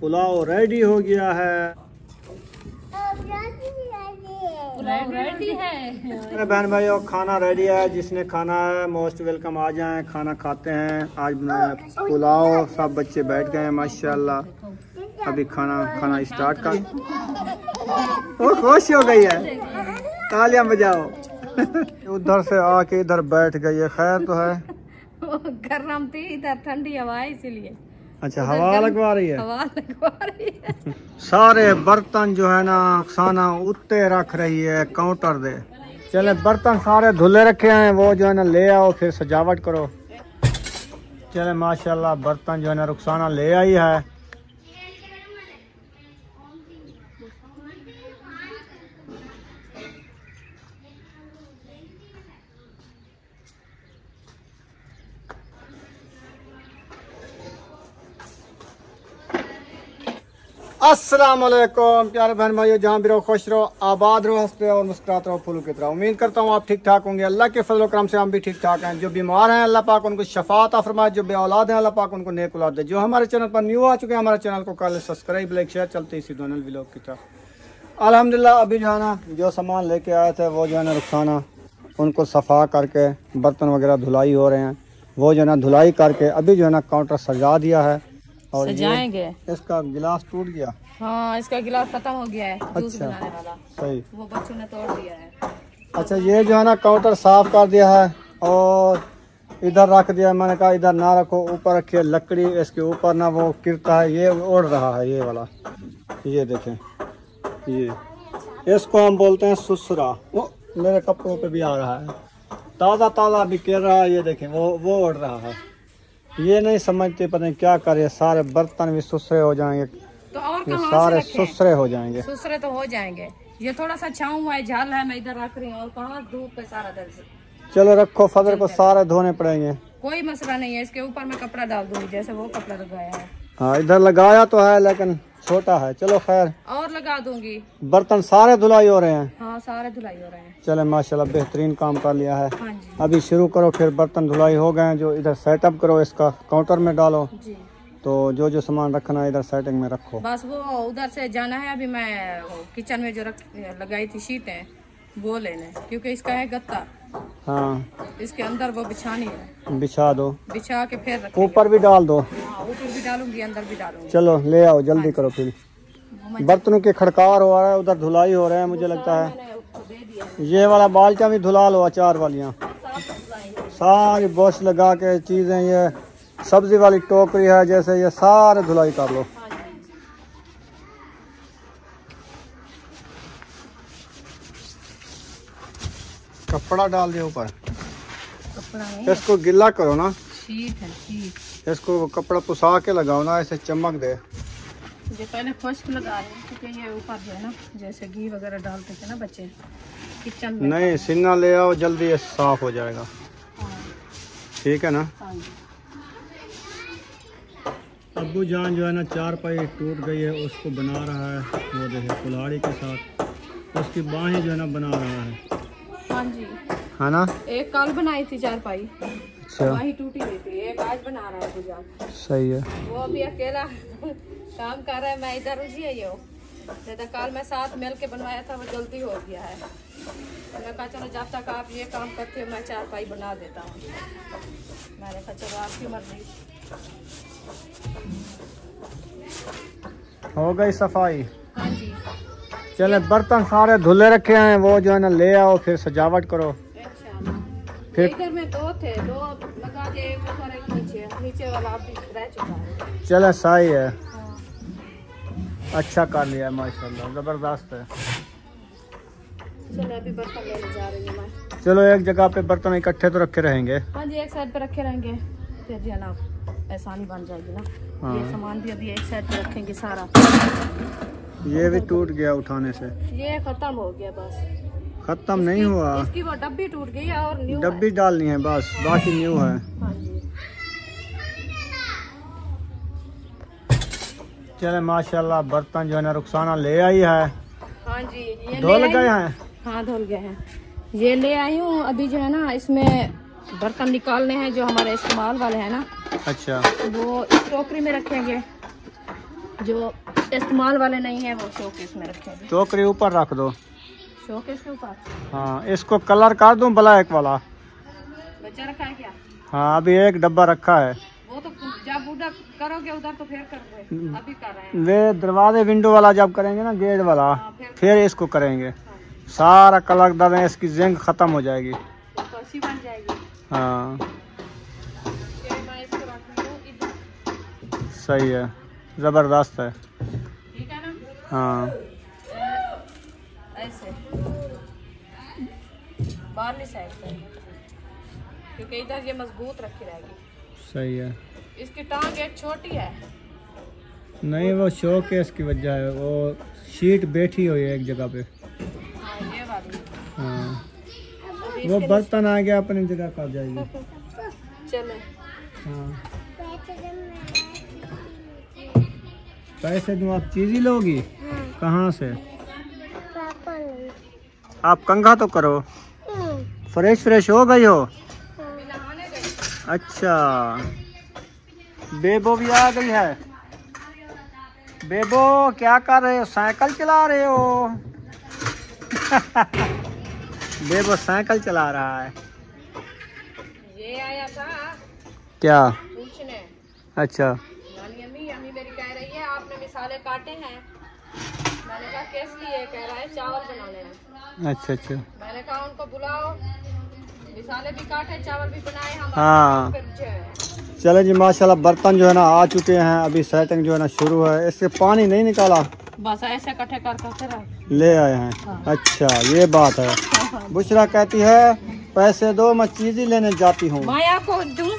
Pulao ready हो गया है। पुलाव रेडी है। मेरे बहन भाइयों खाना रेडी है, जिसने खाना है मोस्ट वेलकम, आ जाएं खाना खाते हैं। आज पुलाव, सब बच्चे बैठ गए हैं माशाल्लाह। अभी खाना स्टार्ट कर। वो खुश हो गई है, तालियां बजाओ। उधर से आके इधर बैठ गई है, खैर तो है। गर्म थी, इधर ठंडी हवा है इसीलिए। अच्छा हवा लगवा रही है, हवा लगवा रही है। सारे बर्तन जो है ना खाना उत्ते रख रही है काउंटर दे। चले बर्तन सारे धुले रखे हैं, वो जो है ना ले आओ, फिर सजावट करो। चले माशाल्लाह बर्तन जो है ना रुखसाना ले आई है। अस्सलाम वालेकुम प्यारे बहन भाइयों, जहाँ भी रहो खुश रहो, आबाद रहो, हंसते रहो और मुस्कुराते रहो फूलों की तरह। उम्मीद करता हूँ आप ठीक ठाक होंगे। अल्लाह के फजल करम से हम भी ठीक ठाक हैं। जो बीमार हैं अल्लाह पाक उनको शफात फरमाए, जो बे औलाद हैं अल्लाह पाक उनको नेक औलाद दे। जो हमारे चैनल पर न्यू आ चुके हैं, हमारे चैनल को कर सब्सक्राइब, लाइक, शेयर, चलते इसी दोनों व्लॉग की तरह। अल्हम्दुलिल्लाह अभी जो है ना जो सामान लेके आए थे वो जो है ना रुखसाना उनको सफ़ा करके बर्तन वगैरह धुलाई हो रहे हैं। वो जो है ना धुलाई करके अभी जो है ना काउंटर सजा दिया है और सजाएंगे। इसका गिलास टूट गया। हाँ, इसका गिलास खत्म हो गया है। जूस अच्छा बनाने वाला सही, वो बच्चों ने तोड़ दिया है। अच्छा ये जो है ना काउंटर साफ कर दिया है और इधर रख दिया। मैंने कहा इधर ना रखो, ऊपर रखिए, लकड़ी इसके ऊपर ना वो गिरता है। ये उड़ रहा है ये वाला, ये देखें, ये इसको हम बोलते हैं सुसरा। वो मेरे कपड़ों पे भी आ रहा है, ताज़ा ताज़ा भी गिर रहा है। ये देखें वो उड़ रहा है। ये नहीं समझते, पता नहीं क्या करे, सारे बर्तन भी सुसरे हो जाएंगे, तो और ये सारे सुसरे हो जाएंगे। सुसरे तो हो जाएंगे। ये थोड़ा सा छाँव हुआ है, झाल है, मैं इधर रख रही हूँ। और कहाँ धूप पे सारा दर्द। चलो रखो, फजर को सारे धोने पड़ेंगे। कोई मसला नहीं है, इसके ऊपर मैं कपड़ा डाल दूंगी जैसे वो कपड़ा लगाया है। हाँ इधर लगाया तो है लेकिन छोटा है। चलो खैर, और लगा दूंगी। बर्तन सारे धुलाई हो रहे हैं। हाँ सारे धुलाई हो रहे हैं। चले माशाल्लाह बेहतरीन काम कर लिया है। हाँ जी। अभी शुरू करो, फिर बर्तन धुलाई हो गए हैं जो इधर सेटअप करो, इसका काउंटर में डालो। जी। तो जो जो सामान रखना है इधर सेटिंग में रखो। बस वो उधर से जाना है। अभी मैं किचन में जो लगाई थी शीटें वो लेने, क्योंकि इसका है गत्ता। हाँ इसके अंदर वो बिछानी है। बिछा दो, बिछा के फिर रखेंगे। ऊपर भी डाल दो। हाँ ऊपर भी डालूंगी, अंदर भी डालूंगी। चलो ले आओ, जल्दी करो। फिर बर्तनों के खड़कार हो रहा है, उधर धुलाई हो रहा है। मुझे लगता है ये वाला बाल्टियाँ भी धुला लो, अचार वालियाँ सारी बॉश लगा के चीज़ें, ये सब्जी वाली टोकरी है जैसे, ये सारे धुलाई कर लो। कपड़ा डाल दिया ऊपर, कपड़ा नहीं, इसको गिल्ला करो ना। शीट है शीट। इसको कपड़ा पुसा के लगाओ ना, ऐसे चमक दे। ये पहले खुश्क लगा रहे हैं, क्योंकि ये ऊपर जो है ना जैसे घी वगैरह डालते थे ना बच्चे किचन में। नहीं सिन्ना ले आओ, जल्दी ये साफ हो जाएगा। हाँ। ठीक है ना। हाँ जी। अब्बू जान जो है ना चारपाई टूट गई है, उसको बना रहा है। वो देखे कुल्हाड़ी के साथ उसकी बाहें जो है ना बना रहा है। हाँ जी, है ना। एक कल बनाई थी चारपाई, अच्छा वही टूटी हुई थी। एक आज बना रहा है गुजान। सही है। वो अभी अकेला काम कर रहा है, मैं इधर रुझी है। ये तो कल मैं साथ मिल के बनवाया था, वो जल्दी हो गया है। मैं कहा चलो जब तक आप ये काम करते हो मैं चारपाई बना देता हूँ। मैंने कहा चलो आपकी मर्जी। हो गई सफाई। हाँ जी। चले बर्तन सारे धुले रखे हैं, वो जो है ना ले आओ, फिर सजावट करो। फिर इधर में दो थे, दो लगा दिए, एक ऊपर एक नीचे। नीचे वाला अभी रह चुका है। चले सही है। हाँ। अच्छा कर लिया है माशाल्लाह, जबरदस्त है। चलो अभी बर्तन लेने जा रही हूँ मैं। चलो एक जगह पे बर्तन इकट्ठे तो रखे रहेंगे। हाँ जी, एक साइड पे रखे रहेंगे, फिर जो है ना आसानी बन जाएगी ना। हाँ। ये सामान भी अभी एक साइड पे रखेंगे सारा। ये भी टूट गया उठाने से। ये खत्म हो गया बस। खत्म नहीं हुआ, इसकी वो डब्बी टूट गई है और न्यू डब्बी डालनी है बस, बाकी न्यू है। हाँ जी। चले माशाल्लाह बर्तन जो है ना रुखसाना ले आई है। हाँ जी, ये धो गए हैं। हाँ धुल गए हैं। ये ले आई हूँ। अभी जो है ना इसमें बर्तन निकालने हैं जो हमारे इस्तेमाल वाले हैं ना। अच्छा वो इस टोकरी में रखेंगे। जो इस्तेमाल वाले नहीं है वो शोकेस में रखे हैं। टोकरी ऊपर रख दो। शोकेस के ऊपर। हाँ, इसको कलर कर दूं ब्लैक वाला। बच्चा रखा है क्या? हाँ, अभी एक डब्बा रखा है। वो तो जब उधर करोगे उधर तो फिर करोगे, अभी कर रहे हैं। वे दरवाजे विंडो वाला जब करेंगे ना, गेट वाला, हाँ, फिर इसको करेंगे। सारा कलर दर इसकी जिंक खत्म हो जाएगी। तो अच्छी बन जाएगी। हाँ, ये मैं इसको रख दूं इधर। सही है, जबरदस्त है। ठीक है ना? हाँ, ऐसे बाहरली साइड से, क्योंकि इधर ये मजबूत रखी रहेगी। सही है। इसकी टांग एक छोटी है। नहीं, वो शोकेस की वजह है, वो शीट बैठी हुई है एक जगह पे। हाँ, ये वाली। हाँ, अभी वो इसके बर्तन आ गया अपनी जगह कर जाएगी। चले। हाँ, पैसे दूँ, आप चीज़ ही लोगी? कहाँ से? आप कंघा तो करो। फ्रेश हो गई हो? अच्छा, बेबो भी आ गई है। बेबो क्या कर रहे हो? साइकिल चला रहे हो? बेबो साइकिल चला रहा है। ये आया था क्या पूछने। अच्छा, नानी अम्मी मेरी कह रही है आपने मिसाले काटे हैं। मैंने कहा किस लिए? कह रहा है चावल बनाने हैं। अच्छा अच्छा। मैंने कहा उनको बुलाओ, मिसाले भी काटे चावल भी बनाए हम। हाँ, चले जी, माशाल्लाह बर्तन जो है ना आ चुके हैं। अभी सेटिंग जो है ना शुरू है। इससे पानी नहीं निकाला, बस ऐसे इकट्ठे कर ले आए हैं। हाँ। अच्छा, ये बात है। बुशरा कहती है पैसे दो, मैं चीज ही लेने जाती हूँ। मैं आपको दूं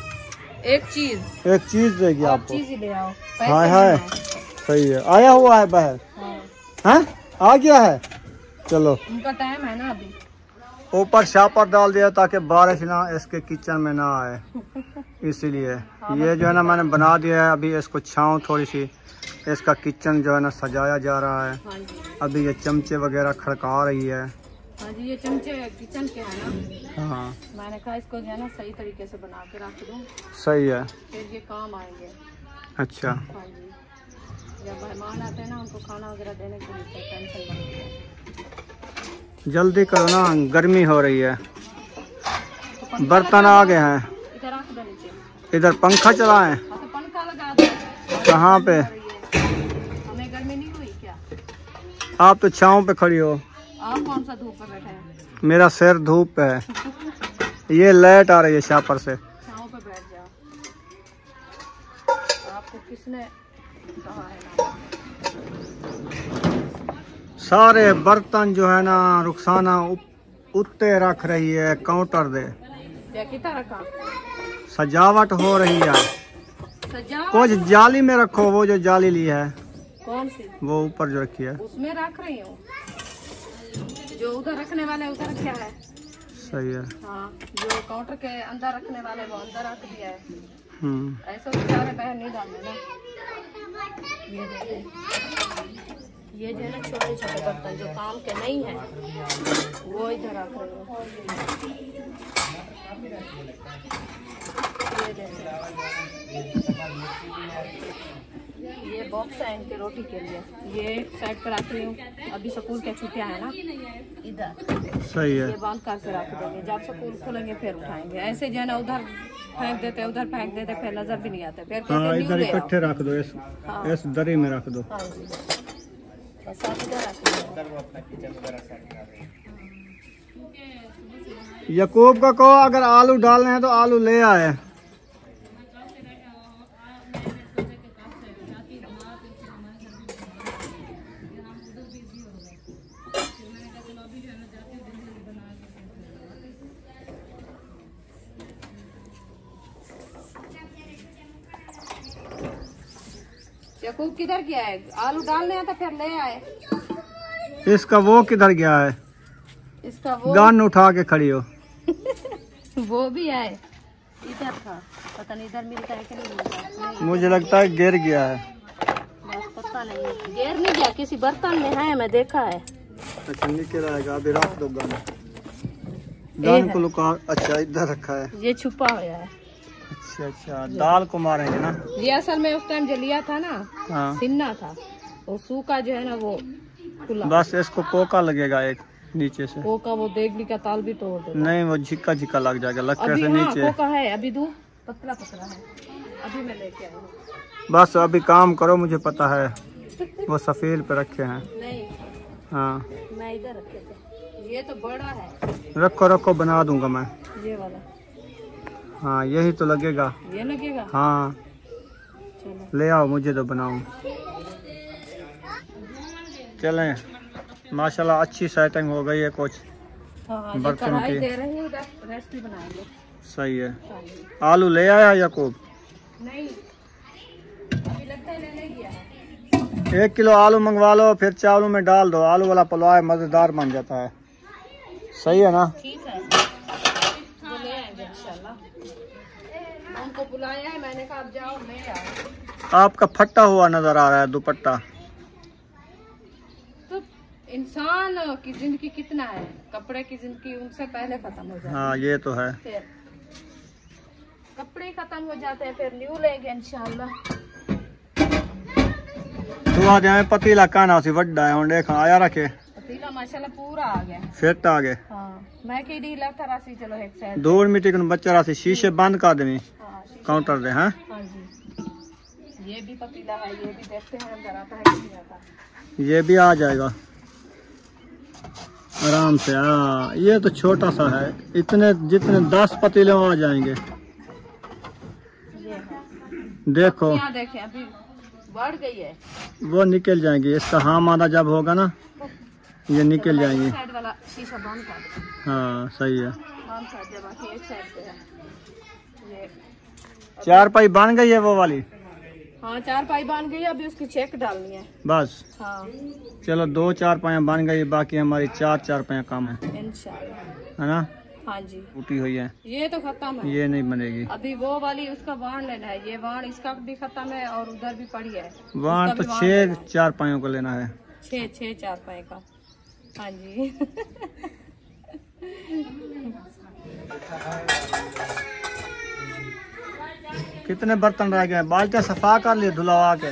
एक चीज देगी आप आपको। चीज ही ले आओ। हाय हाय, सही है। आया हुआ है बाहर? हाँ, आ गया है। चलो, उनका टाइम है ना अभी। ऊपर शापर डाल दिया ताकि बारिश ना इसके किचन में ना आए, इसीलिए। ये जो है ना मैंने बना दिया है। अभी इसको छाँव थोड़ी सी, इसका किचन जो है ना सजाया जा रहा है। हाँ जी। अभी ये चमचे वगैरह खड़का रही है। हाँ जी, ये चमचे किचन के है ना। हाँ, मैंने कहा इसको जो है ना सही तरीके से बना के रख दूं, सही है। फिर ये काम आएंगे। अच्छा, हाँ जी, जब मेहमान आते हैं ना उनको खाना वगैरह देने के लिए टेंशन नहीं है। जल्दी करो ना, गर्मी हो रही है। तो बर्तन आ गए हैं। इधर रख दो नीचे। इधर पंखा चलाएं? हाँ, तो पंखा लगा दो। कहाँ पे? हमें गर्मी नहीं हुई क्या? आप तो छाँव पे खड़ी हो। आप कौन सा धूप पर बैठे हैं? मेरा सिर धूप पे है। ये लाइट आ रही है शापर से। छाँव पे बैठ जाओ। आपको किसने कहा है ना? सारे बर्तन जो है ना रुखसाना उत्ते रख रही है काउंटर दे। रखा सजावट हो रही है। सजावट कुछ जाली में रखो, वो जो जाली ली है। कौन सी? वो ऊपर जो रखी है उसमें रख रही हूँ। जो उधर रखने वाले उधर रखा है। सही है। हाँ, जो काउंटर के अंदर रखने वाले वो अंदर रख दिया है। ऐसा तो सारे पैर नहीं डालने ना। ये जो है ना छोटे छोटे बर्तन जो काम के नहीं है वो इधर रख रही हूँ। ये बॉक्स है इनके रोटी के लिए, ये एक साइड पर रख रही हूँ। अभी स्कूल के छुट्टियाँ है ना, इधर सही है। ये बंद करके रख देंगे, जब स्कूल खुलेंगे फिर उठाएंगे। ऐसे जो है ना उधर फेंक देते उधर फेंक देते, फिर नजर भी नहीं आते। फिर हाँ, कहते इधर इकट्ठे रख दो, इस दरी में रख दो। हाँ जी, बस आप इधर रख दो। यकूब को कहो अगर आलू डालने हैं तो आलू ले आए। यकूब किधर गया है? आलू डालने हैं तो फिर ले आए। इसका वो किधर गया है? इसका वो गन उठा के खड़ी हो। वो भी है इधर था, पता नहीं इधर मिलता है कि नहीं मिलता। मुझे लगता है गिर गया है। बस पता नहीं, गिर नहीं गया, किसी बर्तन में है, मैं देखा है। अच्छा, नीचे रहेगा। अभी रख दो गन को लुका। अच्छा, इधर रखा है। ये छुपा हुआ है। अच्छा, अच्छा अच्छा, दाल को मारेंगे ना? ये असल में उस टाइम जो लिया था ना, हाँ, सिन्ना था, वो सूखा जो है ना वो खुला। बस इसको पोका लगेगा एक नीचे से। पोका वो देगली का ताल भी तोड़ देगा। नहीं, वो झिक्का झिक्का लग जाएगा, लक्कर अभी से हाँ, नीचे। पोका है, अभी दूं, पतला पतला है, अभी मैं लेके आई हूँ। बस अभी काम करो, मुझे पता है वो सफेद पे रखे हैं। नहीं, हाँ, मैं इधर रखे थे, ये तो बड़ा है। रखो रखो, बना दूंगा मैं। ये वाला, हाँ यही तो लगेगा। ये लगेगा। हाँ चलो ले आओ, मुझे तो बनाऊं। चलें, माशाल्लाह अच्छी सेटिंग हो गई है कुछ हाँ, बर्तन कढ़ाई की। दे रही हूँ, रेसिपी बनाएंगे। सही है। हाँ जी। आलू ले आया याकूब? नहीं, अभी लगता है ले गया है। 1 किलो आलू मंगवा लो, फिर चावलों में डाल दो। आलू वाला पुलाव मजेदार बन जाता है। सही है ना? ठीक है, वो ले आएंगे इंशाल्लाह। उनको बुलाया है, मैंने कहा आप जाओ ले आओ। आपका फटा हुआ नजर आ रहा है दुपट्टा। तो इंसान की जिंदगी कितना है, कपड़े की जिंदगी उनसे पहले खत्म हो जाती है। हाँ ये तो है। फिर कपड़े खत्म हो जाते हैं, फिर न्यू लेंगे इंशाल्लाह। तू आ जाए पतीला काना सी वड्डा है, हुण देख आया रखे पतीला माशाल्लाह पूरा आ गया। फिट आ गए। हाँ, मैं की डी लगता रासी, चलो एक साइड। धूल मिट्टी को बच्चा रासी शीशे बंद कर देनी हाँ, काउंटर दे। हाँ हाँ जी, ये भी पतीला है, ये भी देखते हैं अंदर आता है कि नहीं आता। ये भी आ जाएगा आराम से। हाँ ये तो छोटा सा है, इतने जितने 10 पतीले आ जाएंगे। ये है, देखो यहाँ देखें अभी बढ़ गई है। वो निकल जाएंगी, इसका हाँ मादा जब होगा ना ये निकल जाएंगी। साइड वाला शीशा बंद कर दो। हाँ सही है। बंद कर दे, बाकी एक साइड पे है ये। चारपाई बन गई है वो वाली? हाँ, 4 पाई बन गई है, अभी उसकी चेक डालनी है। बस हाँ चलो, 2 चारपाइयाँ बन गई, बाकी हमारी 4 चारपाइयाँ कम है, इंशाल्लाह। है ना? हाँ जी, टूटी हुई है, ये तो खत्म है। ये नहीं बनेगी। अभी वो वाली उसका वाण लेना है, ये वाण इसका भी खत्म है और उधर भी पड़ी है। वहाँ तो 6 चारपाइयों को लेना है। 6 4 पाई का। हाँ जी। कितने बर्तन रह गए? बाल्टियाँ सफा कर लिए धुलवा के,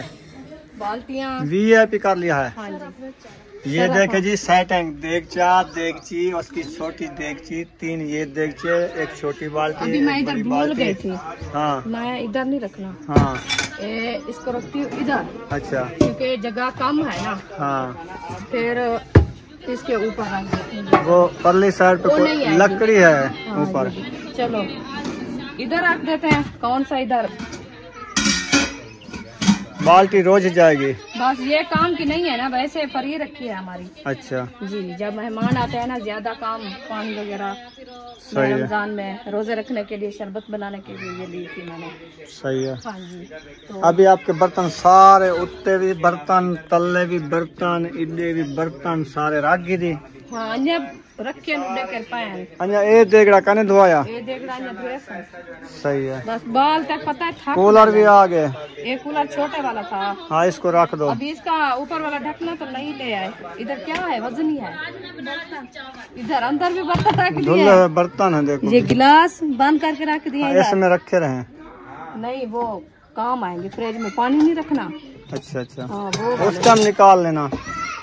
बाल्टियाँ VIP कर लिया है। हाँ जी, ये देखे जी सेटिंग, देगचा देगची, उसकी छोटी देगची, 3 ये देगचे, एक छोटी बाल्टी, अभी मैं एक इधर बड़ी भूल बाल्टी। गई थी, हाँ मैं इधर नहीं रखना। हाँ इसको रखती हूँ इधर, अच्छा क्योंकि जगह कम है ना। हाँ, फिर इसके ऊपर रख देती हूँ। वो परली साइड पे वो नहीं आएगी। लकड़ी है हाँ ऊपर। जी, चलो इधर रख देते हैं। कौन सा इधर? बाल्टी रोज जाएगी। बस ये काम की नहीं है ना, वैसे फ्री रखी है हमारी। अच्छा जी, जब मेहमान आते हैं ना, ज्यादा काम पानी वगैरह, सही है। रमजान में रोजे रखने के लिए, शरबत बनाने के लिए ये ली थी मैंने। सही है। हाँ जी, तो अभी आपके बर्तन सारे, उत्ते भी बर्तन, तल्ले भी बर्तन, इडे भी बर्तन, सारे रख दी। हाँ, अन्य रख के लेकर पाए। अच्छा ये देगड़ा कने धोया? ये देख रहा है, सही है। बस बाल तक पता है था। कूलर भी आ गए। एक कूलर छोटे वाला था। हाँ इसको रख दो। अभी इसका ऊपर वाला ढकना तो नहीं ले आए। इधर क्या है, वजन ही है। इधर अंदर भी बर्तन रख धुले दिए। हुए बर्तन है देखो। ये गिलास बंद करके रख दिया इधर। इसमें रखे रहे। नहीं, वो काम आएंगे, फ्रिज में पानी नहीं रखना। अच्छा अच्छा, हाँ, वो उस टाइम निकाल लेना।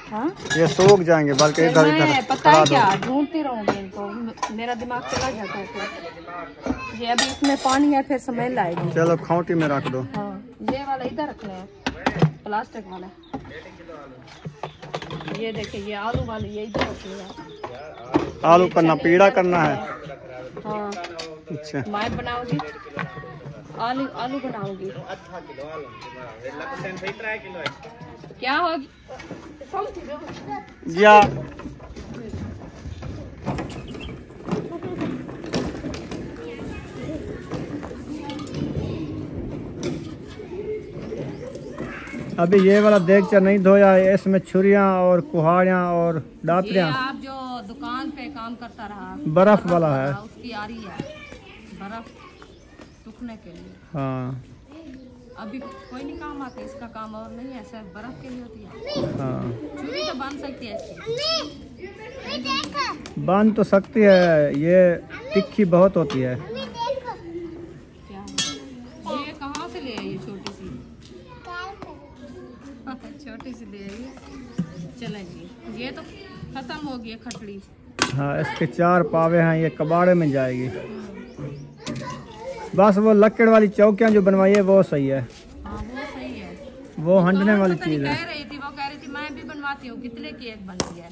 हाँ, ये सूख जाएंगे, बल्कि फिर इधर मैं इधर पता है खड़ा क्या दो। ढूंढती रहूंगी इनको, मेरा दिमाग चला जाता है फिर। ये अभी इसमें पानी है, फिर स्मेल आएगी। चलो खौटी में रख दो। हाँ, ये वाला इधर रखना है, प्लास्टिक वाला। ये देखिए, ये आलू वाली, ये इधर रखिएगा। आलू का नपीड़ा करना है। हाँ, अच्छा मैं बनाऊंगी, आलू आलू बनाऊंगी। क्या होगी या अभी ये वाला देगचा नहीं धोया है, इसमें छुरियां और कुहाड़ियां और ये दातरियां। आप जो दुकान पे काम करता रहा, बर्फ वाला है। उसकी आ रही है बर्फ सूखने के लिए। हाँ अभी कोई नहीं काम आती, इसका काम और नहीं है, सिर्फ बर्फ के लिए होती है। हाँ, छुरी तो बन सकती है इसकी। बन तो सकती है, ये तिखी बहुत होती है। क्या है? दे रही। चले जी, ये तो खत्म हो गई खटड़ी। हाँ, इसके 4 पावे हैं, ये कबाड़े में जाएगी। बस वो लकड़ वाली चौकियाँ जो बनवाई है वो सही है। हाँ वो सही है, वो हंडने वाली चीज़ है। वो कह रही थी मैं भी बनवाती हूँ। कितने की एक बनती है?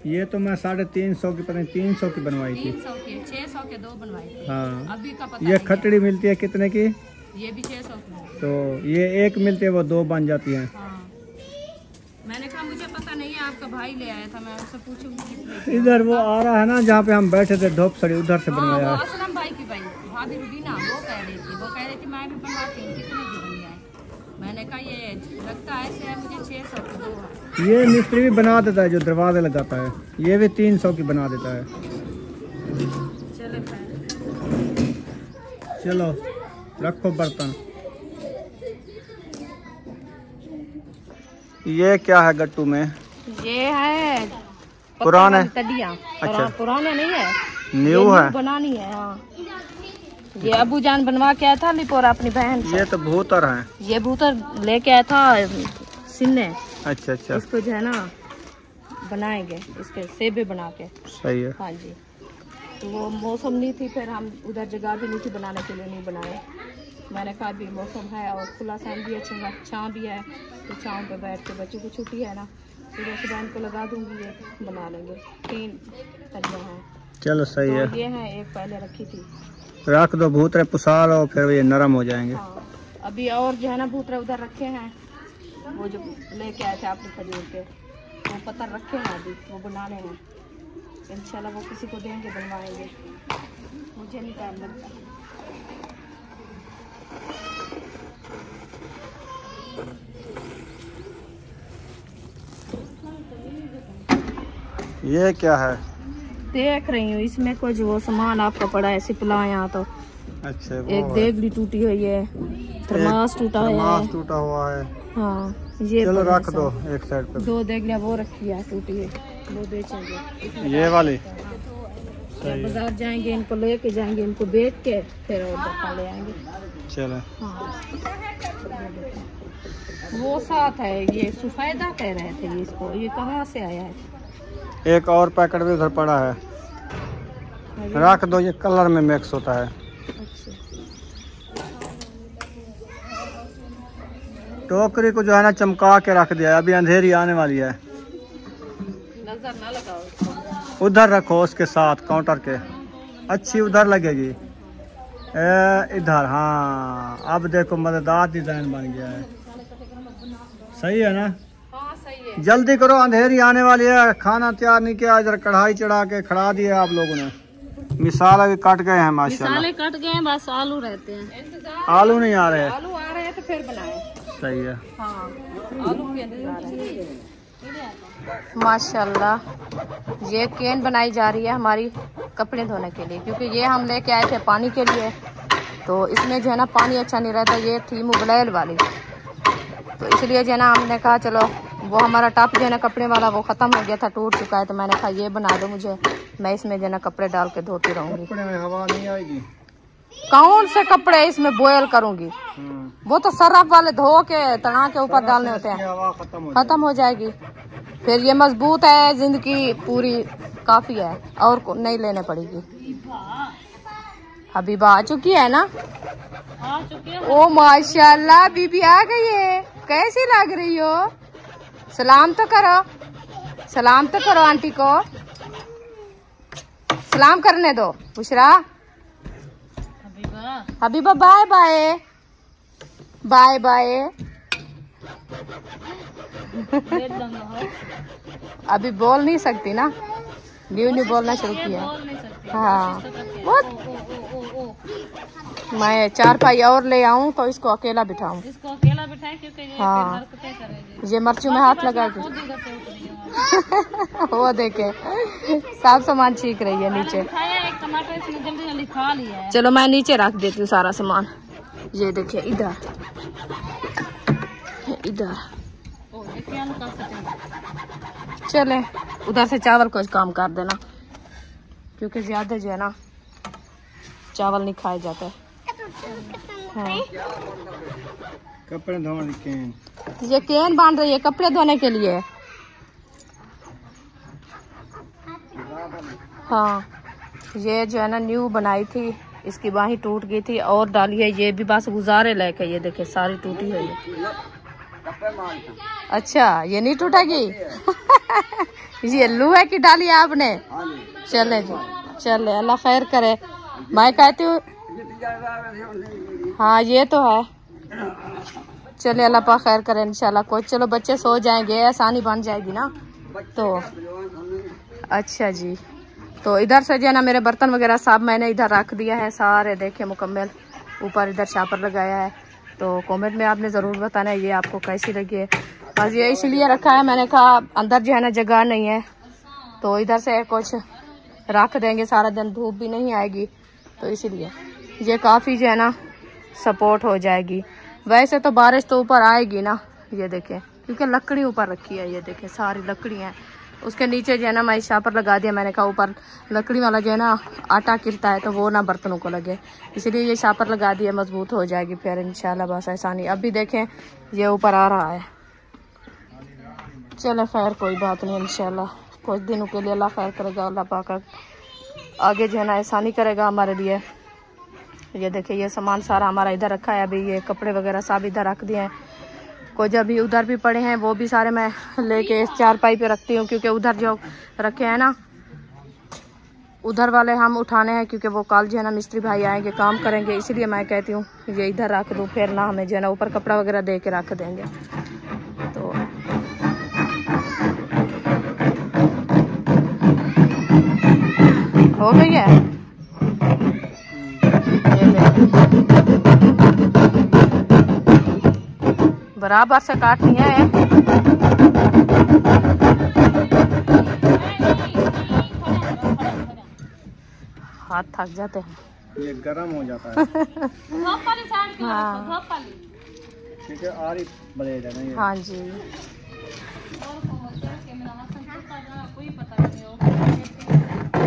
ये तो मैं 350 की, पता नहीं 300 की बनवाई थी। 300 की, 600 के 2 बनवाई थी। हाँ, अभी का पता ये खटड़ी मिलती है कितने की? ये भी 600 की है। तो ये एक मिलती है, वो 2 बन जाती हैं। हाँ। मैंने कहा मुझे पता नहीं है, आपका भाई ले आया था, मैं उससे पूछूंगी कितने की। इधर वो आ रहा है ना जहाँ पे हम बैठे थे, ढोप सड़ी, उधर से बनवाया वो है। असलम भाई की भाई भाभी रुबीना, वो कह रही थी मैं भी बनवाती हूँ, कितने की बनी है? मैंने कहा ये लगता है ऐसे है, मुझे 600 की 2 है। ये मिस्त्री भी बना देता है जो दरवाजे लगाता है, ये भी 300 की बना देता है। चले फिर। चलो रखो बर्तन। ये क्या है गट्टू में? ये है पुराने तडिया। अच्छा, पुराने नहीं है, न्यू है, बनानी है। हाँ, ये अबू जान बनवा के आया था लिपोरा अपनी बहन से। ये तो भूतर है। ये भूतर लेके आया था सिन्ने। अच्छा अच्छा, इसको जो है ना बनाएंगे, इसके सेबे बना के। सही है। हाँ जी, तो वो मौसम नहीं थी, फिर हम उधर जगह भी नहीं थी बनाने के लिए, नहीं बनाए। मैंने कहा भी मौसम है और खुला सान भी अच्छा, छाँव भी है, तो छाँव पे बैठ के, बच्चों को छुट्टी है ना, सुबह सुबह इनको लगा दूंगी, ये बना लेंगे। 3 तलियाँ हैं। चलो सही है। तो ये है, एक पहले रखी थी, रख दो, भूतरे पुसा लो, फिर ये नरम हो जाएंगे। हाँ। अभी और जो है ना भूतरे उधर रखे हैं, वो जो लेके आए थे आपने खजूर के, वो पत्थर रखे हैं अभी, वो बनाने हैं। इंशाल्लाह वो किसी को देंगे, बनवाएंगे, मुझे नहीं टाइम लगता। ये क्या है? देख रही हूँ, इसमें कुछ वो सामान आपका पड़ा है, सिपला यहाँ तो। अच्छा, एक देगली टूटी हुई है, थर्मास टूटा है, टूटा हुआ है। हाँ ये चलो रख दो एक साइड पे। 2 देगलियाँ वो रखी है टूटी है, वो बेचेंगे। ये वाली बाजार जाएंगे, इनको लेके जाएंगे, इनको बेच के फिर और दफा ले आएंगे। चलो। हाँ। वो साथ है, ये सुफैदा कह रहे थे ये इसको, ये कहाँ से आया है? एक और पैकेट भी उधर पड़ा है, रख दो, ये कलर में मिक्स होता है। अच्छा। टोकरी को जो है ना चमका के रख दिया, अभी अंधेरी आने वाली है। नजर ना लगाओ, उधर रखो, उसके साथ काउंटर के, अच्छी उधर लगेगी। इधर, हाँ अब देखो मजेदार डिजाइन बन गया है। सही है ना? हाँ सही है। जल्दी करो, अंधेरी आने वाली है। खाना तैयार नहीं किया, इधर कढ़ाई चढ़ा के खड़ा दिया आप लोगों ने। मिसाल अभी कट गए हैं माशाल्लाह। मसाले कट गए हैं, बस आलू रहते हैं। आलू नहीं आ रहे? आलू आ रहे हैं तो फिर बनाए। सही है। हाँ, आलू के इंतजार है। माशाल्लाह, ये केन बनाई जा रही है हमारी कपड़े धोने के लिए, क्योंकि ये हम लेके आए थे पानी के लिए, तो इसमें जो है ना पानी अच्छा नहीं रहता। ये थी मुबलैल वाली, तो इसलिए जो है ना हमने कहा चलो, वो हमारा टप जो है ना कपड़े वाला वो ख़त्म हो गया था, टूट चुका है, तो मैंने कहा ये बना दो मुझे, मैं इसमें जो है ना कपड़े डाल के धोती रहूँगी। कपड़े में हवा नहीं आएगी? कौन से कपड़े इसमें बॉयल करूँगी? वो तो सर्फ वाले धो के तना के ऊपर डालने होते हैं, हवा खत्म हो जाएगी। फिर ये मजबूत है, जिंदगी पूरी काफी है, और नहीं लेने पड़ेगी। हबीबा आ चुकी है ना? आ चुकी है। ओ माशाल्लाह, बीबी आ गई है। कैसी लग रही हो? सलाम तो करो, सलाम तो करो आंटी को, सलाम करने दो। Bushra, Habiba bye bye, bye bye. अभी बोल नहीं सकती ना, न्यू बोलना शुरू किया। हाँ, मैं 4 भाई और ले आऊं तो इसको अकेला बिठाऊं। इसको अकेला बिठाएं, क्योंकि ये हाँ, ये मर्चू में हाथ लगा के वो देखे सब सामान छीक रही है नीचे। एक टमाटर इसने जल्दी जल्दी खा लिया है। चलो मैं नीचे रख देती हूँ सारा सामान। ये देखिए, इधर इधर चले, उधर से चावल को काम कर देना, क्योंकि ज्यादा जो है ना चावल नहीं खाए जाते। हाँ। कपड़े धोने के ये केन बांध रही है कपड़े धोने के लिए। हाँ, ये जो है ना न्यू बनाई थी, इसकी बाही टूट गई थी और डाली है। ये भी बस गुजारे लायक है, ये देखे सारी टूटी है ये। अच्छा, ये नहीं टूटेगी। ये लूहे की डाली है आपने। चले जी, चले, अल्लाह खैर करे। मैं कहती हूँ हाँ ये तो है। चले, अल्लाह पाक खैर करे इंशाल्लाह। कोई चलो बच्चे सो जाएंगे, आसानी बन जाएगी ना तो। अच्छा जी, तो इधर से जो है ना मेरे बर्तन वगैरह सब मैंने इधर रख दिया है सारे, देखे मुकम्मल। ऊपर इधर शापर लगाया है। तो कमेंट में आपने ज़रूर बताना है ये आपको कैसी लगी है। बस ये इसलिए रखा है, मैंने कहा अंदर जो है ना जगह नहीं है तो इधर से कुछ रख देंगे, सारा दिन धूप भी नहीं आएगी तो इसीलिए ये काफ़ी जो है ना सपोर्ट हो जाएगी। वैसे तो बारिश तो ऊपर आएगी ना, ये देखें, क्योंकि लकड़ी ऊपर रखी है। ये देखें सारी लकड़ी हैं। उसके नीचे जो है ना मैं शापर लगा दिया। मैंने कहा ऊपर लकड़ी वाला जो है ना आटा गिरता है तो वो ना बर्तनों को लगे, इसलिए ये शापर लगा दिया, मजबूत हो जाएगी फिर इंशाल्लाह। बस ऐसा नहीं, अभी देखें ये ऊपर आ रहा है। चलो खैर कोई बात नहीं, इंशाल्लाह कुछ दिनों के लिए अल्लाह खैर करेगा। अल्लाह पाक आगे जो है ना आसानी करेगा हमारे लिए। ये देखिए ये सामान सारा हमारा इधर रखा है। अभी ये कपड़े वगैरह सब इधर रख दिए हैं। कुछ अभी उधर भी पड़े हैं, वो भी सारे मैं लेके इस चारपाई पे रखती हूँ, क्योंकि उधर जो रखे हैं ना उधर वाले हम उठाने हैं, क्योंकि वो कल जो है ना मिस्त्री भाई आएंगे काम करेंगे, इसीलिए मैं कहती हूँ ये इधर रख दूँ, फिर ना हमें जो है ना ऊपर कपड़ा वगैरह दे के रख देंगे। तो हो गई है बराबर से काटनी है। हाथ थक जाते हैं, ये गर्म हो जाता है। हाँ ठीक है, आ रही ब्लेड है ना ये। हाँ जी,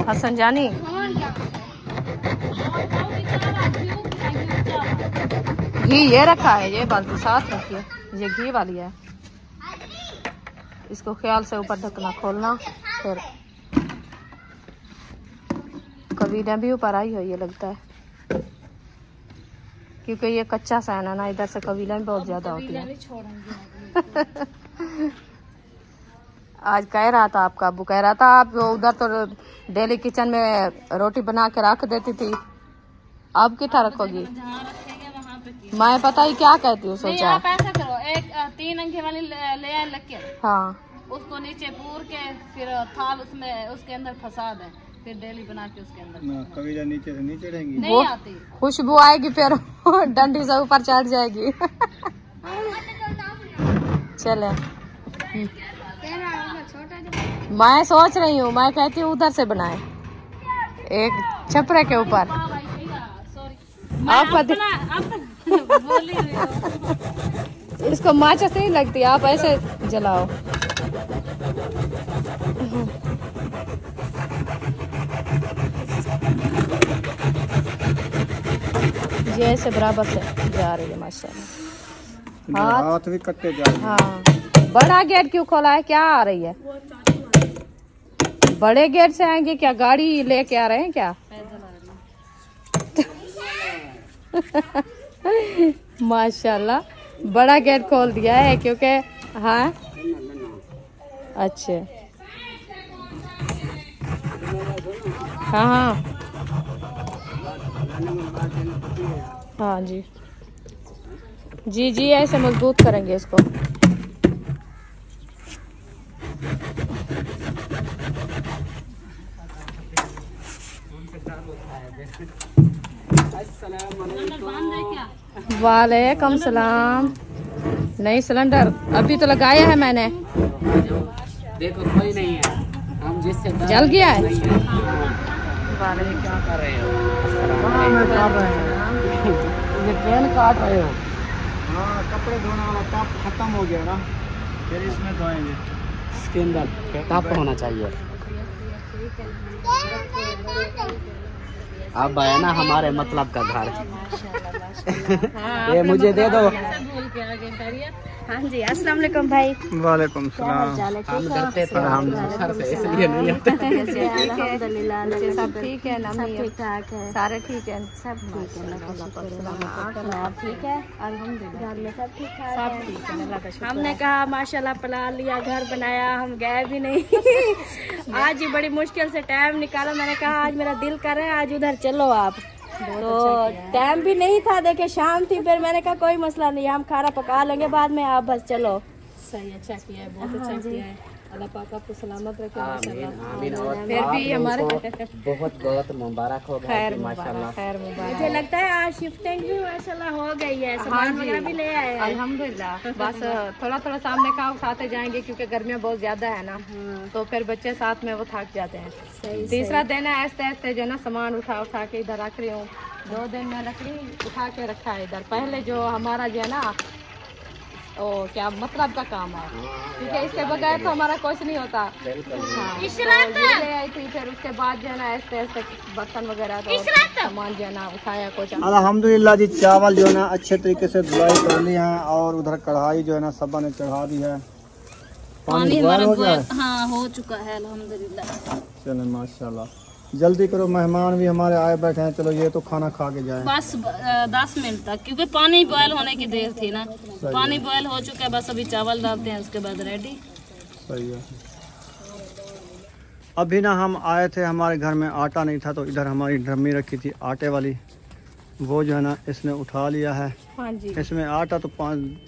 हसन जानी घी ये रखा है, ये बाल्टी साथ रखी है, ये घी वाली है। इसको ख्याल से ऊपर ढकना खोलना, फिर कबीलें भी ऊपर आई हुई है लगता है, क्योंकि ये कच्चा सैन है ना, इधर से कबीलें भी बहुत ज्यादा होती है। आज कह रहा था आपका अबू, कह रहा था आप उधर तो डेली किचन में रोटी बना के रख देती थी, अब कितना रखोगी? मैं पता ही क्या कहती हूँ, सोचा आप ऐसा करो, एक 3 अंके वाली ले आए लग के, हाँ उसको नीचे पूर के फिर थाल उसमें उसके अंदर फंसा दें, फिर डेली बना के उसके अंदर। कभी नीचे से नीचे रहेंगी, नहीं आती, खुशबू आएगी फिर डंडी से ऊपर चढ़ जाएगी। चले, मैं सोच रही हूँ, मैं कहती हूँ उधर से बनाए एक छपरे के ऊपर। आप इसको माचिस नहीं लगती, आप ऐसे जलाओ। ये ऐसे बराबर से जा रही है माशाल्लाह। हाथ भी कटते जा रहे हैं। हाँ, बड़ा गेट क्यों खोला है, क्या आ रही है? बड़े गेट से आएंगे क्या, गाड़ी लेके आ रहे हैं क्या? माशाल्लाह बड़ा गेट खोल दिया है, क्योंकि हाँ अच्छे, हाँ हाँ हाँ जी जी जी, ऐसे मजबूत करेंगे इसको। वालेकुम सलाम। नहीं सिलेंडर अभी तो लगाया है मैंने, देखो कोई नहीं है, हम जिससे जल गया है। क्या कर रहे हो? ये ट्रेन काट रहे हो? हाँ, कपड़े धोने वाला टॉप खत्म हो गया ना, फिर इसमें धोएंगे। इसके अंदर टॉप होना चाहिए। अब है ना हमारे मतलब का घर। ये मुझे दे दो। हाँ जी, अस्सलाम वालेकुम भाई। वालेकुम सलाम। हम डरते थे सर से, इसलिए नहीं आते। अल्हम्दुलिल्लाह, सब ठीक है, नमी ठीक ठाक है, सारे ठीक है, सब ठीक है, आप ठीक है? अल्हम्दुलिल्लाह, घर में सब ठीक ठाक सब है। ठीक है, अल्लाह का शुक्र। हमने कहा माशाल्लाह प्लान लिया, घर बनाया, हम गए भी नहीं। आज ही बड़ी मुश्किल से टाइम निकाला, मैंने कहा आज मेरा दिल कर रहा है, आज उधर चलो आप। तो टाइम भी नहीं था, देखे शाम थी, फिर मैंने कहा कोई मसला नहीं, हम खाना पका लेंगे बाद में, आप बस चलो। सही, अच्छा किया है, बहुत अच्छा किया है। अल्लाह पाक आपको सलामत रखे माशाल्लाह। आमीन। और फिर भी हमारे बहुत बहुत मुबारक हो खैर माशाल्लाह। मुबारक, खैर मुबारक। मुझे लगता है आज शिफ्टिंग भी माशाल्लाह हो गई है, सामान वगैरह भी ले आए हैं। अल्हम्दुलिल्लाह, बस थोड़ा थोड़ा सामने का उठाते जाएंगे क्योंकि गर्मियाँ बहुत ज्यादा है ना, तो फिर बच्चे साथ में वो थक जाते हैं। तीसरा दिन है, आहिस्ते आहिस्ते जो है ना सामान उठा उठा के इधर रख रही हूँ। 2 दिन में लकड़ी उठा के रखा है इधर। पहले जो हमारा जो है ना ओ क्या मतलब का काम है, क्योंकि इसके बगैर तो हमारा कुछ नहीं होता। हाँ, तो ये ले आई थी, फिर उसके बाद जो है ना आहिस्ते आहिस्ते बर्तन वगैरह तो सामान जो है ना उठाया कुछ। अल्हम्दुलिल्लाह जी, चावल जो है ना अच्छे तरीके से धुलाई कर लिए हैं और उधर कढ़ाई जो है ना सबा ने चढ़ा दी है। पानी बॉयल हो गया है? हाँ, हो चुका है अल्हम्दुलिल्लाह। चलो माशाल्लाह, जल्दी करो, मेहमान भी हमारे आए बैठे हैं। चलो ये तो खाना खा के जाए। बस 10 मिनट तक, क्योंकि पानी बॉयल होने की देर थी ना। पानी बॉयल हो चुका है, बस अभी चावल डालते हैं, उसके बाद रेडी। सही है। अभी ना हम आए थे, हमारे घर में आटा नहीं था, तो इधर हमारी ड्रमी रखी थी आटे वाली, वो जो है ना इसने उठा लिया है। हाँ जी, इसमें आटा तो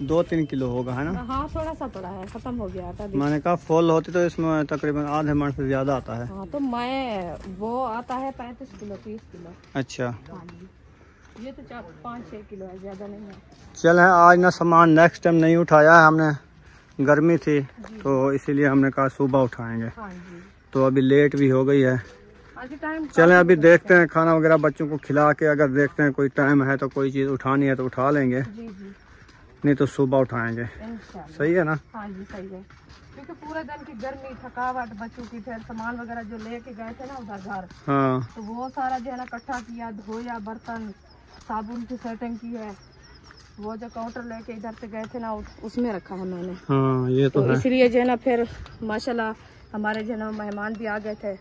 2-3 किलो होगा, है ना? हाँ थोड़ा सा पड़ा है, खत्म हो गया आटा भी। मैंने कहा फुल होती तो इसमें तकरीबन आधे मन से ज़्यादा आता है। हाँ, तो मैं वो आता है 35 किलो 30 किलो। अच्छा, हाँ जी, ये तो 5-6 किलो है, ज्यादा नहीं है। चल है, आज ना सामान नेक्स्ट टाइम नहीं उठाया है हमने, गर्मी थी तो इसीलिए हमने कहा सुबह उठाएंगे। हाँ जी, तो अभी लेट भी हो गई है। आज टाइम चलें अभी देखते हैं, खाना वगैरह बच्चों को खिला के अगर देखते हैं कोई टाइम है तो कोई चीज़ उठानी है तो उठा लेंगे, जी जी नहीं तो सुबह उठाएंगे। इंशाल्लाह। सही है ना? हाँ जी, सही है, क्योंकि पूरे दिन की गर्मी थकावट बच्चों की, फिर सामान वगैरह जो लेके गए थे ना उधर घर, हाँ, तो वो सारा जो है ना इकट्ठा किया, धोया, बर्तन साबुन की सेटिंग की है। वो जो काउंटर लेके इधर से गए थे ना उसमें रखा है मैंने। हाँ ये तो तो है। इसलिए जो है ना फिर माशाल्लाह हमारे जो है ना मेहमान भी आ गए थे,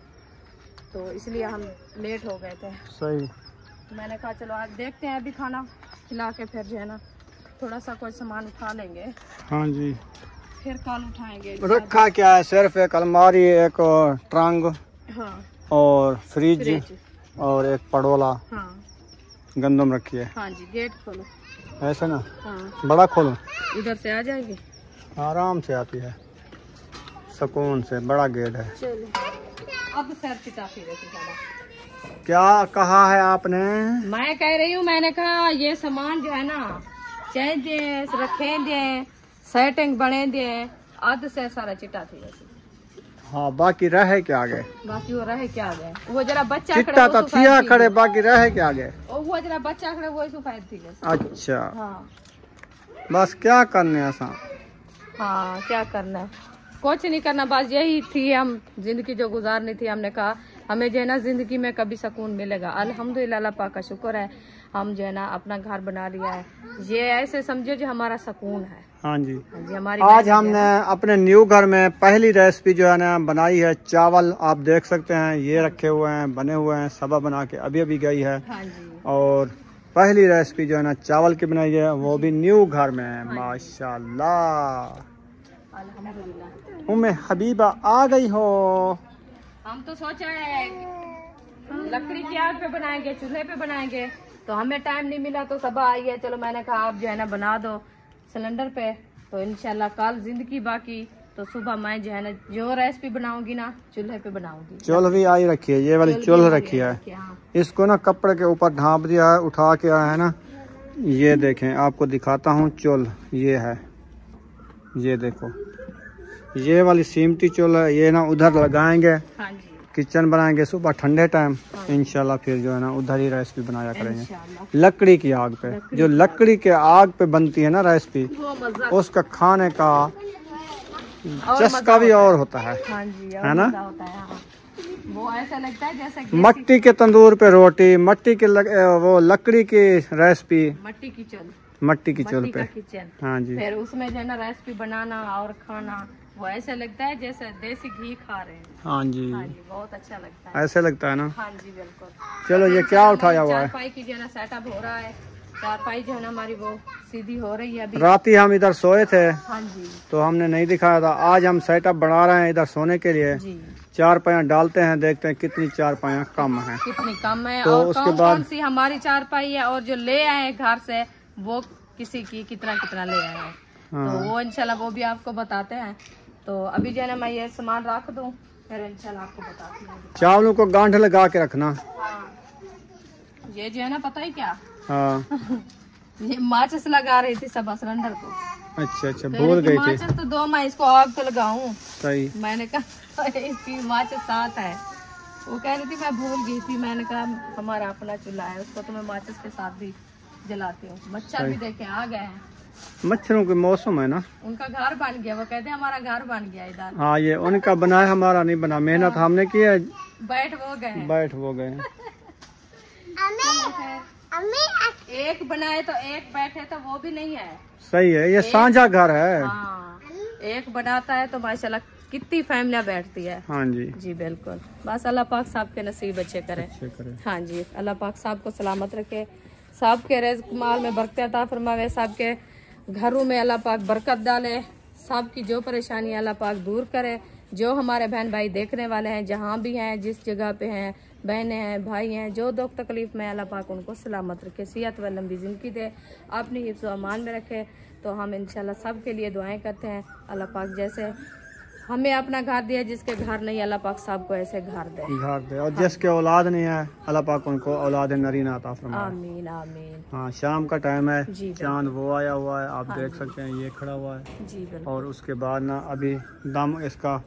तो इसलिए हम लेट हो गए थे। सही। तो मैंने कहा चलो आज देखते हैं, अभी खाना खिला के फिर जो है ना थोड़ा सा कोई सामान उठा लेंगे, हाँ जी। फिर कल उठाएंगे। रखा क्या है, सिर्फ एक अलमारी, एक ट्रंक हाँ, और फ्रिज फ्रिज। और एक पड़ोला हाँ गंदम रखी है। हाँ जी, गेट खोलो। ऐसे ना, हाँ, बड़ा खोलो, इधर से आ जाएगी, आराम से आती है, सुकून से, बड़ा गेट है। चलो अब सर चिटाफी रहती सारा। क्या कहा है आपने? मैं कह रही हूँ, मैंने कहा ये सामान जो है ना चाहिए रखेंगे, सेटिंग बने दे, अध से सारा चिट्टा थी वैसे। हाँ, बाकी रहे क्या आगे? बाकी वो रहे क्या गए, वो जरा बच्चा चिट्टा तो थिया खड़े, बाकी रहे क्या आगे? वो जरा बच्चा खड़े वो सफेद थी वैसे। अच्छा, हाँ बस क्या करने ऐसा? हाँ, क्या करना है, कुछ नहीं करना, बस यही थी, हम जिंदगी जो गुजारनी थी, हमने कहा हमें जो है ना जिंदगी में कभी सुकून मिलेगा। अल्हम्दुलिल्लाह, अल्लाह पाक का शुक्र है, हम जो है ना अपना घर बना लिया है, ये ऐसे समझो जो हमारा सुकून है। हाँ जी। हाँ जी, हमारी आज हमने अपने न्यू घर में पहली रेसिपी जो है ना बनाई है, चावल आप देख सकते हैं, ये रखे हुए हैं, बने हुए हैं, सबा बना के अभी अभी गई है। हाँ जी, और पहली रेसिपी जो है ना चावल की बनाई है, वो भी न्यू घर में है। माशाल्लाह, अल्हम्दुलिल्लाह। उम्मे हबीबा आ गई हो। हम तो सोचा है लकड़ी की आग पे बनाएंगे, चूल्हे पे बनाएंगे, तो हमें टाइम नहीं मिला, तो सब आई है, चलो मैंने कहा आप जो है ना बना दो सिलेंडर पे, तो इंशाल्लाह कल जिंदगी बाकी, तो सुबह मैं जो है ना जो रेसिपी बनाऊंगी ना चूल्हे पे बनाऊंगी। चूल्ह भी आई रखी है, ये वाली चूल्ह रखी है, हाँ। इसको ना कपड़े के ऊपर ढांप दिया है, उठा के आया है ना, ये देखें आपको दिखाता हूँ चूल्ह, ये है, ये देखो, ये वाली सीमती चूल्ह है, ये ना उधर लगाएंगे, हाँ जी, किचन बनाएंगे सुबह ठंडे टाइम, इंशाल्लाह फिर जो है ना उधर ही रेसिपी बनाया करेंगे, इंशाल्लाह। लकड़ी की आग पे। जो लकड़ी के आग पे बनती है ना रेसिपी, वो मजा, उसका खाने का और चस्का भी और होता है। हाँ जी, और है ना? मजा होता है, हाँ। वो ऐसा लगता है जैसे मट्टी के तंदूर पे रोटी, मट्टी के वो लकड़ी की रेसिपी, मट्टी की चूल्ह, मट्टी की चूल्हे मट्टी का पे। किचन। हाँ जी। फिर उसमें जो है ना रेसिपी बनाना और खाना, वो ऐसे लगता है जैसे देसी घी खा रहे हैं। हाँ जी, हाँ जी, बहुत अच्छा लगता है। ऐसे लगता है ना। हाँ जी बिल्कुल। चलो ये क्या उठाया हुआ है? चारपाई की जो है ना सेटअप हो रहा है। चारपाई जो है ना हमारी वो सीधी हो रही है अभी। रात ही हम इधर सोए थे हाँ जी तो हमने नहीं दिखाया था। आज हम सेटअप बना रहे हैं इधर सोने के लिए। जी। चारपाइयाँ डालते हैं, देखते हैं कितनी चारपाइयाँ कम है। कितनी कम है तो और उसके कौन बाद- कौन सी हमारी चारपाई है, और जो ले आए हैं घर से वो किसी की कितना कितना ले आए हैं। तो वो इंशाल्लाह वो भी आपको बताते हैं। तो अभी जो है ना मैं ये सामान रख दूं, फिर इंशाल्लाह आपको बताती हूँ। चावलों को गांठ लगा के रखना। हाँ। ये जो है ना पता ही क्या, हाँ ये माचिस लगा रही थी सब सिलेंडर को। अच्छा अच्छा, तो भूल गई थी। माचिस तो 2 मैं इसको आग तो लगाऊं। सही। मैंने कहा इसकी माचिस साथ है। वो कह रही थी मैं भूल गई थी। मैंने कहा हमारा अपना चूल्हा है, उसको तो मैं माचिस के साथ भी जलाती हूँ। मच्छर भी देखे आ गए हैं। मच्छरों के मौसम है ना। उनका घर बन गया, वो कहते हैं हमारा घर बन गया इधर। हाँ, ये उनका बना है, हमारा नहीं बना। मेहनत हमने की है, बैठ वो गए हैं। बैठ वो गए। एक बनाए तो एक बैठे तो वो भी नहीं है। सही है, ये साझा घर है। हाँ, एक बनाता है तो माशाल्लाह कितनी फैमिलियाँ बैठती है। हाँ जी जी बिल्कुल। बस अल्लाह पाक साहब के नसीब अच्छे करे। अच्छे करे। हाँ जी, अल्लाह पाक साहब को सलामत रखे, साहब के रिज़्क़ माल में बरकत अता फरमावे, साहब के घरों में अल्लाह पाक बरकत डाले, साहब की जो परेशानी अल्लाह पाक दूर करे। जो हमारे बहन भाई देखने वाले हैं, जहाँ भी हैं, जिस जगह पे हैं, बहनें हैं, भाई हैं, जो दुख तकलीफ में अल्लाह पाक उनको सलामत रखे, सेहत व लंबी ज़िंदगी दे, अपनी हिफ्ज़ व अमान में रखे। तो हम इंशाल्लाह सब के लिए दुआएं करते हैं। अल्लाह पाक जैसे हमें अपना घर दिया, जिसके घर नहीं अल्लाह पाक साहब को ऐसे घर दे। घर दे। और जिसके औलाद नहीं है अल्लाह पाक उनको औलाद नरीना अता फरमाए। आमीन आमीन। हाँ, शाम का टाइम है, जी चांद वो आया हुआ है, आप देख सकते हैं, ये खड़ा हुआ है। जी बिल्कुल। और उसके बाद ना अभी दम इसका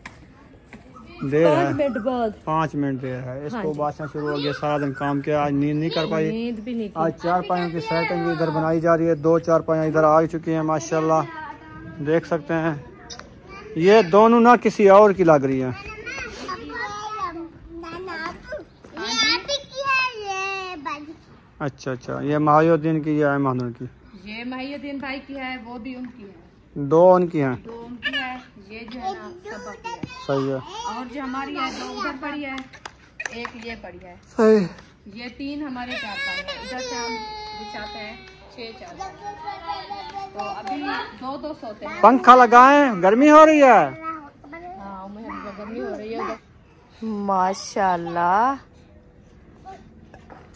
देर 5 है, मिनट बाद 5 मिनट देर है। हाँ इसको जी। बादशाह शुरू हो गया, सारा दिन काम किया, आज नींद नहीं कर पाई। नींद भी नहीं आज चारपाइयों की सेटिंग इधर बनाई जा रही है। 2 चारपाइयाँ इधर आ चुकी हैं माशाल्लाह, देख सकते हैं। ये दोनों ना किसी और की लग रही है। अच्छा अच्छा, ये महायुद्दीन की, ये अहमद की। ये महियुद्दीन भाई की है, वो भी उनकी है, 2 उनकी हैं। 2 उनकी है। ये जो है ना सबा की है। सही है, और जो हमारी है 2 उधर पड़ी है, एक ये पड़ी है। सही। ये 3 हमारे चारपाई है। इधर से हम बिछाते हैं 6 चारपाई। तो अभी 2-2 सोते हैं। पंखा लगाएं, गर्मी हो रही है। हाँ, गर्मी हो रही है। माशाल्लाह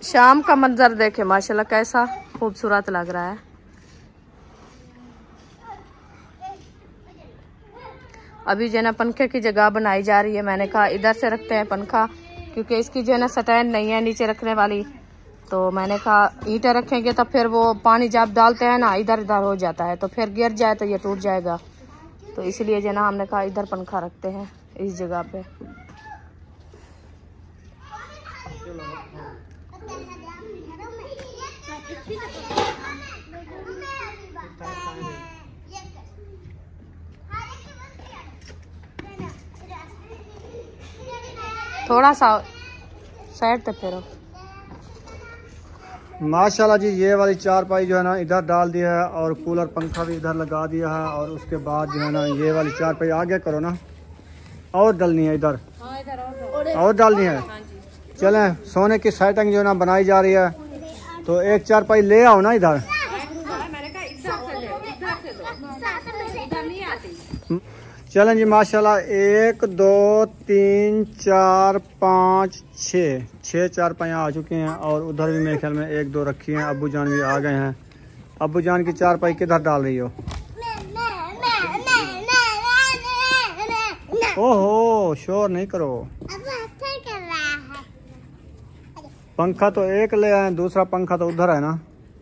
शाम का मंजर देखे, माशाल्लाह कैसा खूबसूरत लग रहा है। अभी जो है ना पंखे की जगह बनाई जा रही है। मैंने कहा इधर से रखते हैं पंखा, क्योंकि इसकी जो है ना स्टैंड नहीं है नीचे रखने वाली। तो मैंने कहा ईंटें रखेंगे तो फिर वो पानी जब डालते हैं ना इधर इधर हो जाता है, तो फिर गिर जाए तो ये टूट जाएगा। तो इसलिए जो है ना हमने कहा इधर पंखा रखते हैं इस जगह पे। थोड़ा सा साइड तक फेरो। माशाल्लाह जी, ये वाली चारपाई जो है ना इधर डाल दिया है, और कूलर पंखा भी इधर लगा दिया है। और उसके बाद जो है ना ये वाली चारपाई आगे करो ना, और डालनी है इधर, हाँ, इधर और डालनी है। हाँ जी। चलें, सोने की सेटिंग जो है ना बनाई जा रही है। तो एक चारपाई ले आओ ना इधर। मैंने कहा इधर से दो, इधर नहीं आती। चलें जी, माशाल्लाह 1 2 3 4 5 6 चारपाइयाँ आ चुकी हैं। और उधर भी मेरे ख्याल में 1 2 रखी हैं। अब्बू जान भी आ गए हैं। अब्बू जान की चारपाई किधर डाल रही हो? ओहो, शोर नहीं करो। पंखा तो एक ले आए, दूसरा पंखा तो उधर है ना।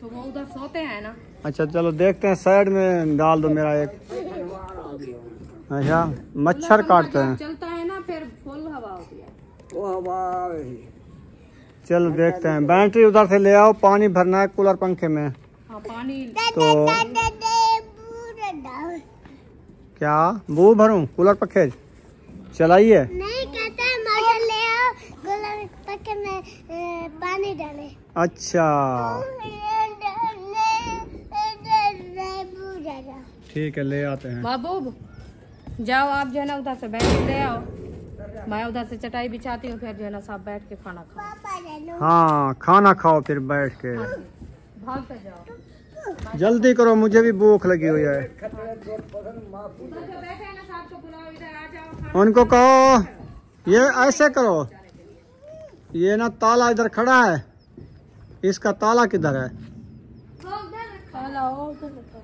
तो वो उधर सोते हैं ना। अच्छा चलो देखते हैं, साइड में डाल दो मेरा एक। अच्छा, मच्छर काटते हैं। चलता है ना, फिर फुल हवा होती है। चलो देखते हैं। बैटरी उधर से ले आओ, पानी भरना है कूलर पंखे में। हाँ, पानी तो क्या बू भरूं कूलर पंखे? चलाइए। नहीं कहता है, मोटर ले आओ, कूलर पंखे में पानी डाले। अच्छा, ठीक है, ले आते हैं। महबूब जाओ आप जो है ना उधर से बैठ के ले आओ, मैं उधर से चटाई बिछाती हूँ, फिर जो है ना सब बैठ के खाना खाओ। हाँ, खाना खाओ फिर बैठ के। भाग कर जाओ, जल्दी करो, मुझे भी भूख लगी हुई है। उधर जो बैठे हैं ना साहब को बुलाओ, इधर आ जाओ। उनको कहो ये ऐसे करो, ये ना ताला इधर खड़ा है, इसका ताला किधर है?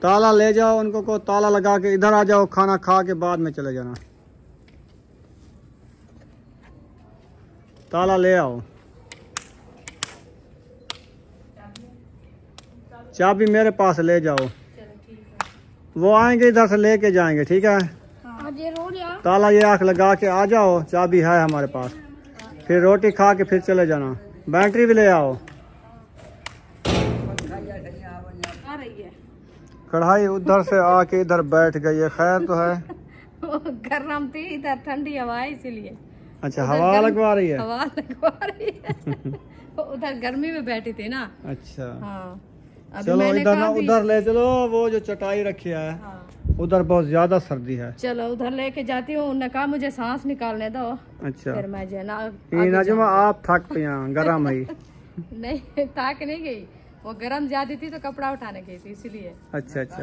ताला ले जाओ, उनको को ताला लगा के इधर आ जाओ, खाना खा के बाद में चले जाना। ताला ले आओ, चाबी मेरे पास ले जाओ, वो आएंगे इधर से लेके जाएंगे, ठीक है? ताला ये आँख लगा के आ जाओ, चाबी है हमारे पास, फिर रोटी खा के फिर चले जाना। बैटरी भी ले आओ। आ रही है कढ़ाई उधर से आके इधर बैठ गई है, खैर तो है। गर्म थी, इधर ठंडी हवा है इसीलिए। अच्छा, हवा लगवा रही है? हवा लगवा रही है। उधर गर्मी में बैठी थी ना। अच्छा हाँ, अभी चलो मैंने इधर कहा ना भी- उधर ले चलो, वो जो चटाई रखी है हाँ। उधर बहुत ज्यादा सर्दी है। चलो उधर लेके जाती हूँ, उन्होंने कहा मुझे सांस निकालने दो, अच्छा, फिर मैं जो है ना ये नजमा आप थक पिया गरम है। नहीं ताक नहीं गई, वो गर्म ज्यादा थी तो कपड़ा उठाने गई थी इसीलिए। अच्छा अच्छा,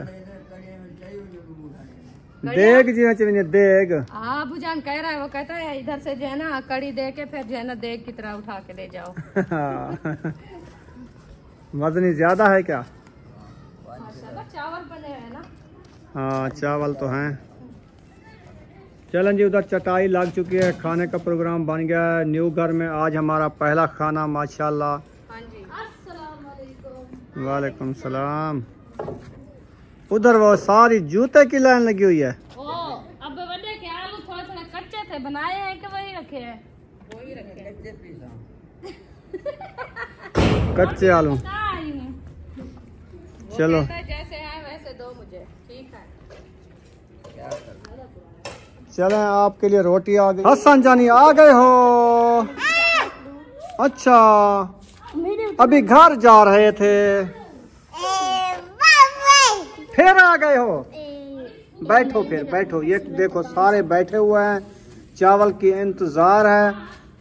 देग जी चाहिए देग। हाँ बुजान कह रहा है, वो कहता है इधर से जो है ना कड़ी दे के फिर जो है ना देग की तरह उठा के ले जाओ। वजनी ज्यादा है क्या? माशाल्लाह चावल बने हैं ना। हाँ चावल तो हैं। चलन जी, उधर चटाई लग चुकी है, खाने का प्रोग्राम बन गया है न्यू घर में। आज हमारा पहला खाना माशाल्लाह। हाँ जी, अस्सलाम वालेकुम। वालेकुम सलाम। उधर वो सारी जूते की लाइन लगी हुई है। ओ अब बड़े के आलू थोड़े थोड़े कच्चे थे, बनाए हैं कि वही रखे हैं? वही रखे कच्चे आलू। चलो कहता है जैसे है वैसे दो मुझे, ठीक है। चलें, आपके लिए रोटी आ गई। हसन जानी आ गए हो? अच्छा, अभी घर जा रहे थे, फिर आ गए हो? बैठो फिर बैठो, ये देखो सारे बैठे हुए हैं, चावल की इंतजार है,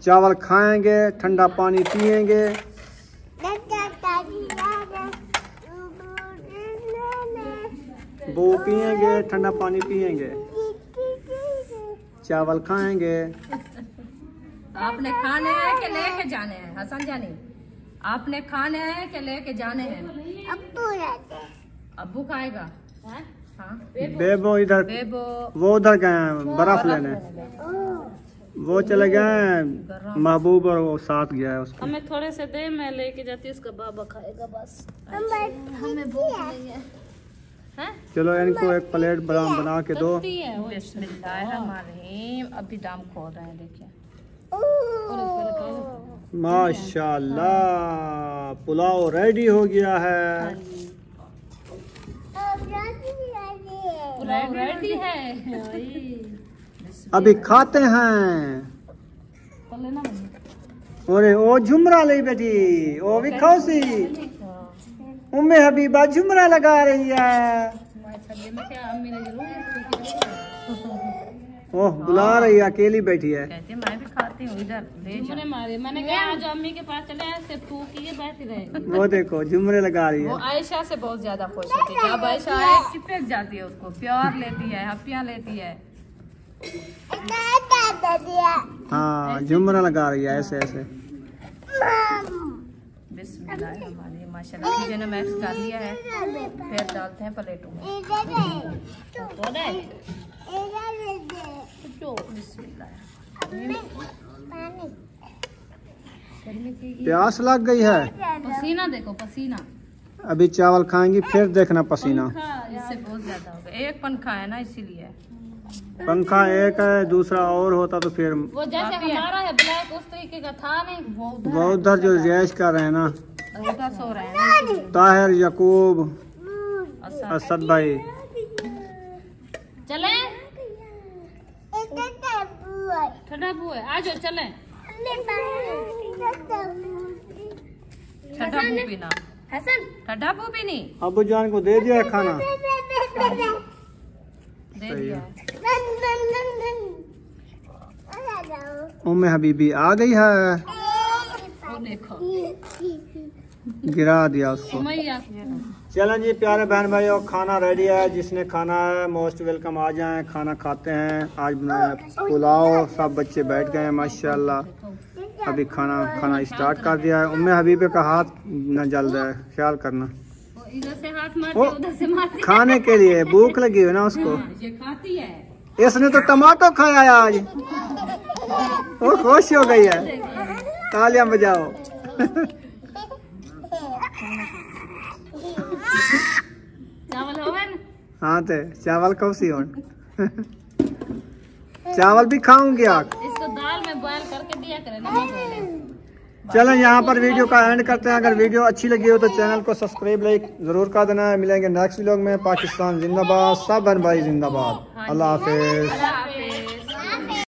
चावल खाएंगे, ठंडा पानी पिएंगे। वो पिएंगे, ठंडा पानी पिएंगे, चावल खाएंगे। आपने खाने हैं कि लेके जाने हैं हसन जानी? आपने खाने हैं कि लेके जाने हैं? अब्बू खाएगा। हाँ बेबो इधर, बेबो वो उधर गए हैं बर्फ लेने, वो चले गए हैं, महबूब और वो साथ गया है उसका। हमें थोड़े से दे, मैं लेके जाती हूँ, उसका बाबा खाएगा बस। हमें भूख नहीं है। हैं? चलो इनको एक प्लेट बना के दो। बिस्मिल्लाहिर्रहमानिर्रहीम। अभी दाम खोल रहे हैं, देखिए। माशाल्लाह, पुलाव रेडी हो गया है। पुलाव रेडी है। अभी खाते हैं। अरे ओ झुमरा ले बेटी, ओ भी खौसी उम्मे हबीबा झुमरा लगा रही है। ओह, बुला रही है, अकेली बैठी है। कहते मैं भी खाती हूँ, इधर ले जाओ। मारे मैंने कहा आज अम्मी के पास चले, ऐसे फूकी बैठी रहे। वो देखो झुमरे लगा रही वो है। आयशा से बहुत ज्यादा खुश होती है, जब आयशा आए चिपक जाती है उसको, प्यार लेती है, हफ्तियाँ लेती है। हाँ, झुमरा लगा रही है ऐसे ऐसे। बिस्मिल्लाहिर्रहमानिर्रहीम। माशाल्लाह मैंने मैक्स कर लिया है, फिर डालते हैं प्लेटों में। प्यास लग गई है, पसीना देखो पसीना, अभी चावल खाएंगी फिर देखना पसीना। इससे बहुत ज्यादा हो गया। एक पंखा है ना इसीलिए। पंखा एक है, दूसरा और होता तो फिर। वो जैसे हमारा है ब्लैक, उस तरीके का था नहीं। वो उधर जो रिहाइश कर रहे हैं ना, उधर सो रहे हैं ना। ताहिर, यकूब, असद भाई। चले ठंडा बुए, आ जाओ चले। ठंडा पू पीना, हसन ठंडा पू पीनी। अबू जान को दे दिया है खाना। दे दिया है। उम्मे हबीबी आ गई है, और देखो गिरा दिया उसको। मैया चलें जी प्यारे बहन भाइयों, खाना रेडी है। जिसने खाना है मोस्ट वेलकम, आ जाएं, खाना खाते हैं। आज बनाया पुलाव, सब बच्चे बैठ गए हैं माशाल्लाह। अभी खाना स्टार्ट कर दिया है। उम्मे हबीबे का हाथ न जल रहा है, ख्याल करना। इधर से हाथ मारते ओ, उधर से मारते। खाने के लिए भूख लगी है ना उसको। ये खाती है। इसने तो टमाटो खाया है आज, वो खुश हो गई है। तालियां बजाओ। चावल होवे न? हाँ ते चावल कब सी हो चावल भी खाऊंगी आप। इसको दाल में बॉयल करके दिया करें, नमक वाले। चलें यहाँ पर वीडियो का एंड करते हैं। अगर वीडियो अच्छी लगी हो तो चैनल को सब्सक्राइब लाइक जरूर कर देना है। मिलेंगे नेक्स्ट व्लॉग में। पाकिस्तान जिंदाबाद, सब बहन भाई जिंदाबाद। अल्लाह हाफिज।